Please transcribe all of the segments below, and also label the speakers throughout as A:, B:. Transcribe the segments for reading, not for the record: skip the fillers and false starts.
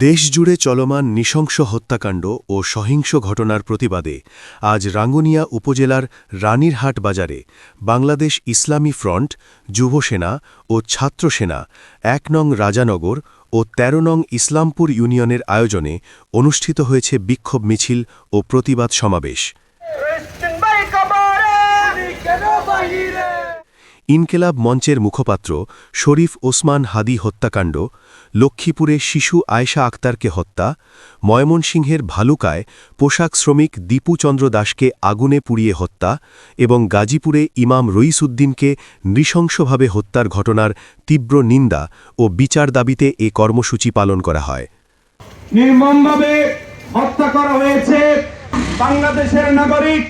A: দেশজুড়ে চলমান নৃশংস হত্যাকাণ্ড ও সহিংস ঘটনার প্রতিবাদে আজ রাঙ্গুনিয়া উপজেলার রানীরহাট বাজারে বাংলাদেশ ইসলামী ফ্রন্ট, যুবসেনা ও ছাত্রসেনা ১ নং রাজানগর ও ১৩ নং ইসলামপুর ইউনিয়নের আয়োজনে অনুষ্ঠিত হয়েছে বিক্ষোভ মিছিল ও প্রতিবাদ সমাবেশ। ইনকেলাব মঞ্চের মুখপাত্র শরীফ ওসমান হাদি হত্যাকাণ্ড, লক্ষ্মীপুরে শিশু আয়েশা আক্তারকে হত্যা, ময়মনসিংহের ভালুকায় পোশাক শ্রমিক দীপু চন্দ্র দাসকে আগুনে পুড়িয়ে হত্যা এবং গাজীপুরে ইমাম রইসউদ্দিনকে নৃশংসভাবে হত্যার ঘটনার তীব্র নিন্দা ও বিচার দাবিতে এ কর্মসূচি পালন করা হয়।
B: নির্মমভাবে হত্যা করা হয়েছে বাংলাদেশের নাগরিক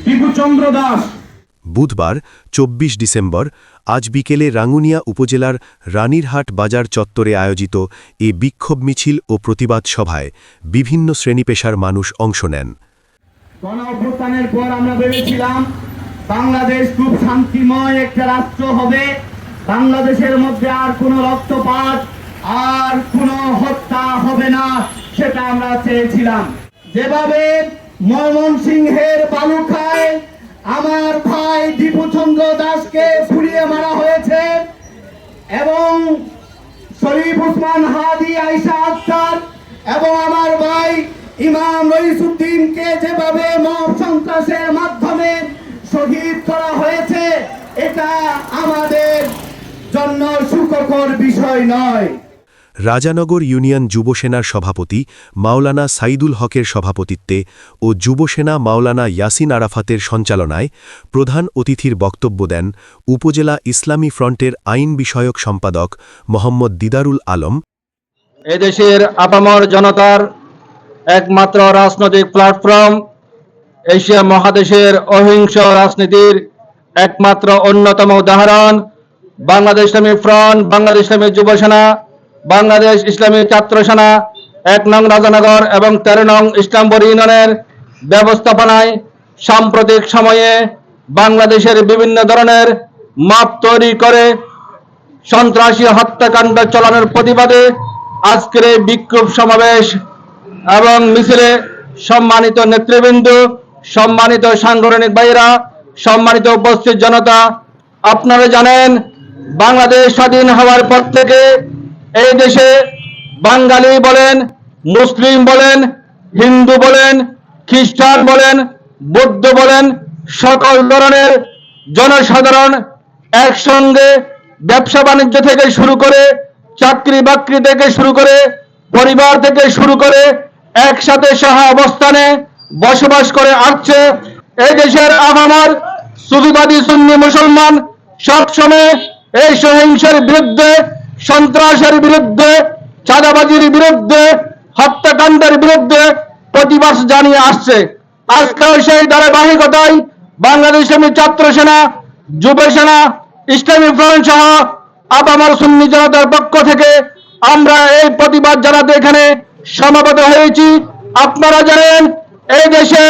B: দীপু চন্দ্র দাস।
A: বুধবার ২৪ ডিসেম্বর আজ বিকেলে রাঙ্গুনিয়া উপজেলার রানীরহাট বাজার চত্বরে আয়োজিত এ বিক্ষোভ মিছিল ও প্রতিবাদ সভায় বিভিন্ন শ্রেণীপেশার মানুষ অংশ নেন।
B: গণঅভ্যুত্থানের পর আমরা ভেবেছিলাম বাংলাদেশ খুব শান্তিময় একটা রাষ্ট্র হবে, বাংলাদেশের মধ্যে আর কোনো রক্তপাত আর কোনো হত্যা হবে না, সেটা আমরা চেয়েছিলাম। যেভাবে ময়মনসিংহের বালুকায় আমার ভাই দীপু চন্দ্র দাসকে পুড়িয়ে মারা হয়েছে এবং শরীফ ওসমান হাদি, আয়েশা আক্তার এবং আমার ভাই ইমাম রইসউদ্দিনকে যেভাবে মব সন্ত্রাসের মাধ্যমে শহীদ করা হয়েছে, এটা আমাদের জন্য সুখকর বিষয় নয়।
A: রাজানগর ইউনিয়ন যুবসেনার সভাপতি মাওলানা সাইদুল হকের সভাপতিত্বে ও যুবসেনা মাওলানা ইয়াসিন আরাফাতের সঞ্চালনায় প্রধান অতিথির বক্তব্য দেন উপজেলা ইসলামী ফ্রন্টের আইন বিষয়ক সম্পাদক মোহাম্মদ দিদারুল আলম।
C: এদেশের আপামর জনতার একমাত্র রাজনৈতিক প্ল্যাটফর্ম, এশিয়া মহাদেশের অহিংস রাজনীতির একমাত্র অন্যতম উদাহরণ বাংলাদেশ ইসলামী ফ্রন্ট, বাংলাদেশ ইসলামী যুবসেনা, বাংলাদেশ ইসলামী ছাত্রসেনা ১ নং রাজানগর এবং ১৩ নং ইসলামপুর ইউনিয়নের ব্যবস্থাপনায় সাম্প্রতিক সময়ে বাংলাদেশের বিভিন্ন ধরনের মাপ তৈরি করে সন্ত্রাসী হত্যাকাণ্ড চালানোর প্রতিবাদে আজকের এই বিক্ষোভ সমাবেশ এবং মিছিলে সম্মানিত নেতৃবৃন্দ, সম্মানিত সাংগঠনিক ভাইয়েরা, সম্মানিত উপস্থিত জনতা, আপনারা জানেন বাংলাদেশ স্বাধীন হওয়ার পর থেকে এই দেশে বাঙালি বলেন, মুসলিম বলেন, হিন্দু বলেন, খ্রিস্টান বলেন, বৌদ্ধ বলেন, সকল ধরনের জনসাধারণ একসঙ্গে ব্যবসা বাণিজ্য থেকে শুরু করে, চাকরি বাকরি থেকে শুরু করে, পরিবার থেকে শুরু করে একসাথে সহ অবস্থানে বসবাস করে আসছে। এই দেশের আপামর সুফিবাদী সুন্নি মুসলমান সবসময় এই সহিংসের বিরুদ্ধে, সন্ত্রাসের বিরুদ্ধে, চাঁদাবাজির বিরুদ্ধে, হত্যাকাণ্ডের বিরুদ্ধে প্রতিবাদ জানিয়ে আসছে। আজকেও সেই ধারাবাহিকতায় বাংলাদেশ ইসলামী ছাত্রসেনা, যুবসেনা, ইসলামী ফ্রন্ট সহ আপামর সুন্নি জনতার পক্ষ থেকে আমরা এই প্রতিবাদ জানাতে এখানে সমাবেত হয়েছি। আপনারা জানেন এই দেশে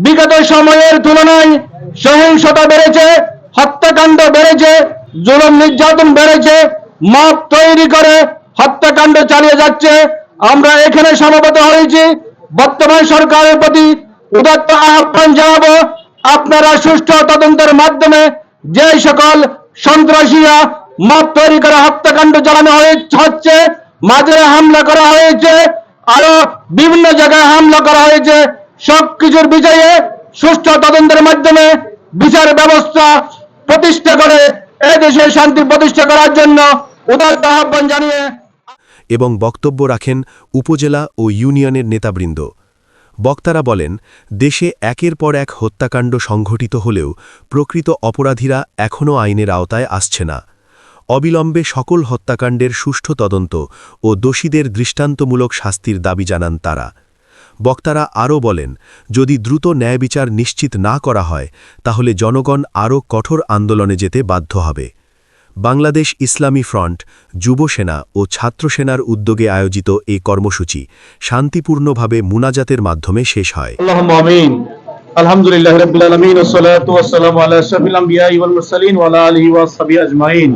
C: বিগত সময়ের তুলনায় সহিংসতা বেড়েছে, হত্যাকাণ্ড বেড়েছে, জুলুম নির্যাতন বেড়েছে, মব তৈরি করে হত্যাকাণ্ড চালিয়ে যাচ্ছে। আমরা এখানে সমবেত হয়েছি বর্তমান সরকারের প্রতি উদাত্ত আহ্বান জানাবো, আপনারা সুষ্ঠু তদন্তের মাধ্যমে যে সকল সন্ত্রাসীরা মব তৈরি করে হত্যাকাণ্ড চালানো হচ্ছে, মাজারে হামলা করা হয়েছে, আরো বিভিন্ন জায়গায় হামলা করা হয়েছে, সবকিছুর বিষয়ে সুষ্ঠু তদন্তের মাধ্যমে বিচার ব্যবস্থা প্রতিষ্ঠা করে এদেশে শান্তি প্রতিষ্ঠা করার জন্য উদাত্ত আহ্বান জানিয়ে
A: এবং বক্তব্য রাখেন উপজেলা ও ইউনিয়নের নেতাবৃন্দ। বক্তারা বলেন, দেশে একের পর এক হত্যাকাণ্ড সংঘটিত হলেও প্রকৃত অপরাধীরা এখনও আইনের আওতায় আসছে না। অবিলম্বে সকল হত্যাকাণ্ডের সুষ্ঠু তদন্ত ও দোষীদের দৃষ্টান্তমূলক শাস্তির দাবি জানান তারা। বক্তারা আরও বলেন, যদি দ্রুত ন্যায়বিচার নিশ্চিত না করা হয় তাহলে জনগণ আরও কঠোর আন্দোলনে যেতে বাধ্য হবে। বাংলাদেশ ইসলামী ফ্রন্ট, যুবসেনা ও ছাত্রসেনার উদ্যোগে আয়োজিত এই কর্মসূচি শান্তিপূর্ণভাবে মুনাজাতের মাধ্যমে শেষ হয়।
C: আল্লাহুম্মা আমিন। আলহামদুলিল্লাহি রাব্বিল আলামিন ওয়াস সালাতু ওয়াস সালামু আলা আশরাফিল আমবিয়া ওয়াল মুরসালিন ওয়া আলা আলিহি ওয়া সাহবিহি আজমাইন।